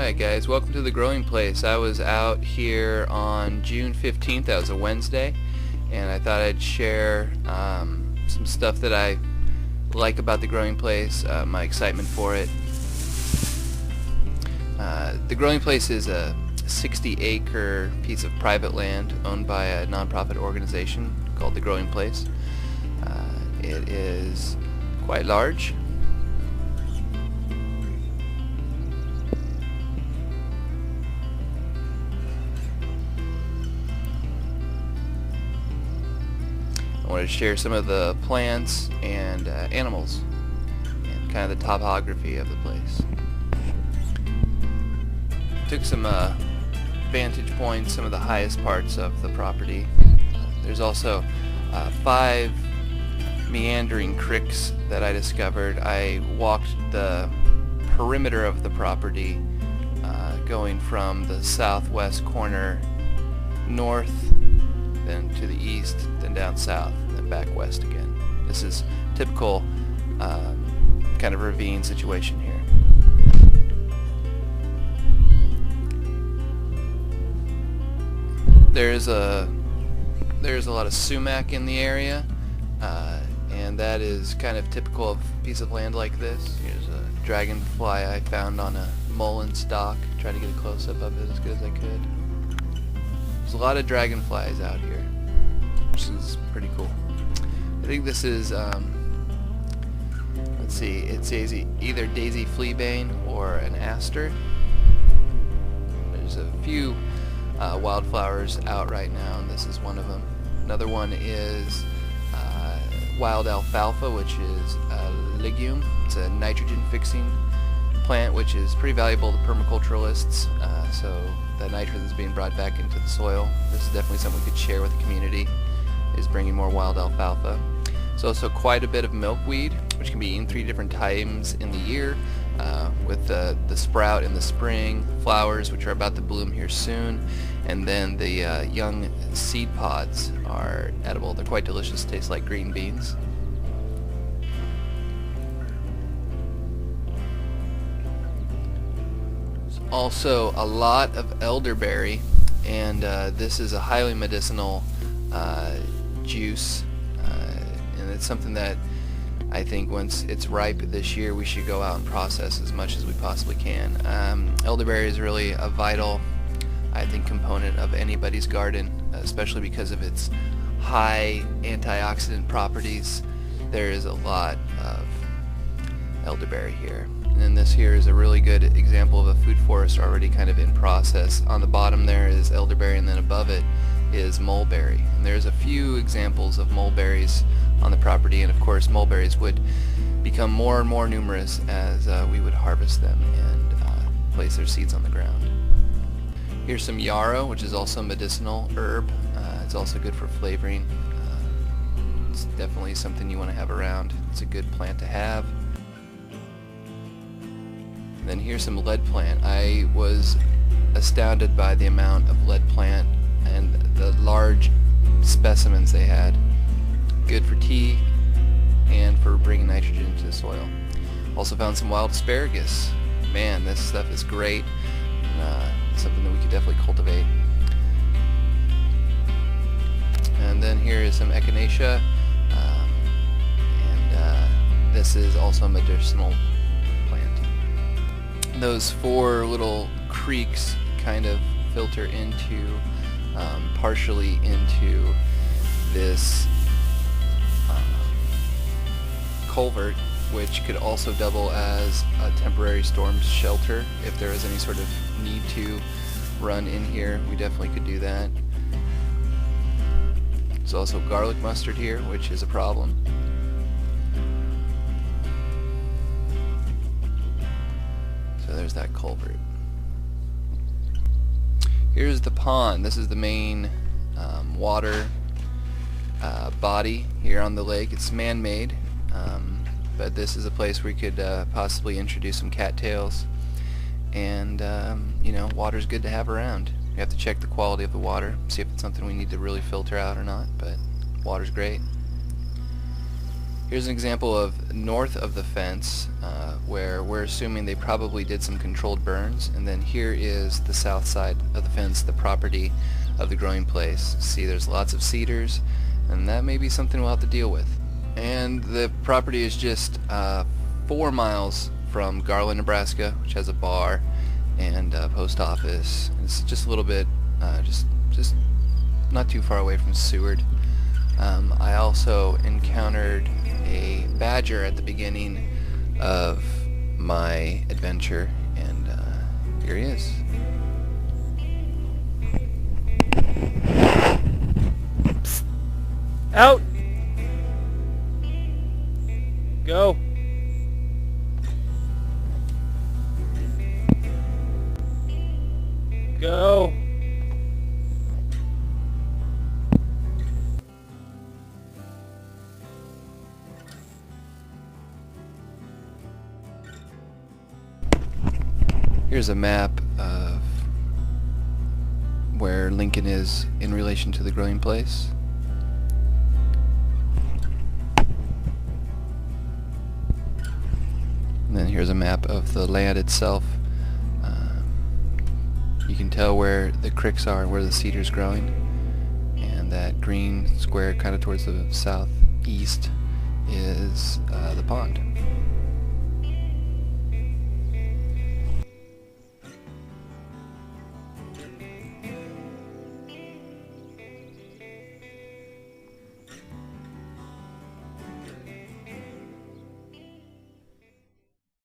Alright guys, welcome to the Growing Place. I was out here on June 15th, that was a Wednesday, and I thought I'd share some stuff that I like about the Growing Place, my excitement for it. The Growing Place is a 60-acre piece of private land owned by a nonprofit organization called the Growing Place. It is quite large. I wanted to share some of the plants and animals and kind of the topography of the place. Took some vantage points, some of the highest parts of the property. There's also 5 meandering creeks that I discovered. I walked the perimeter of the property, going from the southwest corner north, then to the east, then down south, then back west again. This is typical kind of ravine situation here. There's a lot of sumac in the area, and that is kind of typical of a piece of land like this. Here's a dragonfly I found on a mullein stalk. Tried to get a close-up of it as good as I could. There's a lot of dragonflies out here, which is pretty cool. I think this is, let's see, it's either daisy fleabane or an aster. There's a few wildflowers out right now, and this is one of them. Another one is wild alfalfa, which is a legume. It's a nitrogen-fixing plant, which is pretty valuable to permaculturalists. So the nitrogen is being brought back into the soil. This is definitely something we could share with the community, is bringing more wild alfalfa. There's also quite a bit of milkweed, which can be eaten 3 different times in the year, with the sprout in the spring, flowers which are about to bloom here soon, and then the young seed pods are edible. They're quite delicious, taste like green beans. Also a lot of elderberry, and this is a highly medicinal juice, and it's something that I think once it's ripe this year we should go out and process as much as we possibly can. Elderberry is really a vital, I think, component of anybody's garden, especially because of its high antioxidant properties. There is a lot of elderberry here. And this here is a really good example of a food forest already kind of in process. On the bottom there is elderberry, and then above it is mulberry. And there's a few examples of mulberries on the property, and of course mulberries would become more and more numerous as we would harvest them and place their seeds on the ground. Here's some yarrow, which is also a medicinal herb. It's also good for flavoring. It's definitely something you want to have around. It's a good plant to have. And then here's some lead plant. I was astounded by the amount of lead plant and the large specimens they had. Good for tea and for bringing nitrogen into the soil. Also found some wild asparagus. Man, this stuff is great, and something that we could definitely cultivate. And then here is some echinacea, and this is also a medicinal plant. Those 4 little creeks kind of filter into, partially into this culvert, which could also double as a temporary storm shelter if there is any sort of need to run in here. We definitely could do that. There's also garlic mustard here, which is a problem. So there's that culvert. Here's the pond. This is the main water body here on the lake. It's man-made, but this is a place where you could possibly introduce some cattails, and you know, water's good to have around. You have to check the quality of the water, see if it's something we need to really filter out or not, but water's great. Here's an example of north of the fence where we're assuming they probably did some controlled burns, and then here is the south side of the fence, the property of the growing place. See, there's lots of cedars, and that may be something we'll have to deal with. And the property is just 4 miles from Garland, Nebraska, which has a bar and a post office. It's just a little bit, just not too far away from Seward. I also encountered a badger at the beginning of my adventure, and here he is. Out! Go! Go! Here's a map of where Lincoln is in relation to the growing place. And then here's a map of the land itself. You can tell where the creeks are and where the cedar's growing. And that green square kind of towards the southeast is the pond.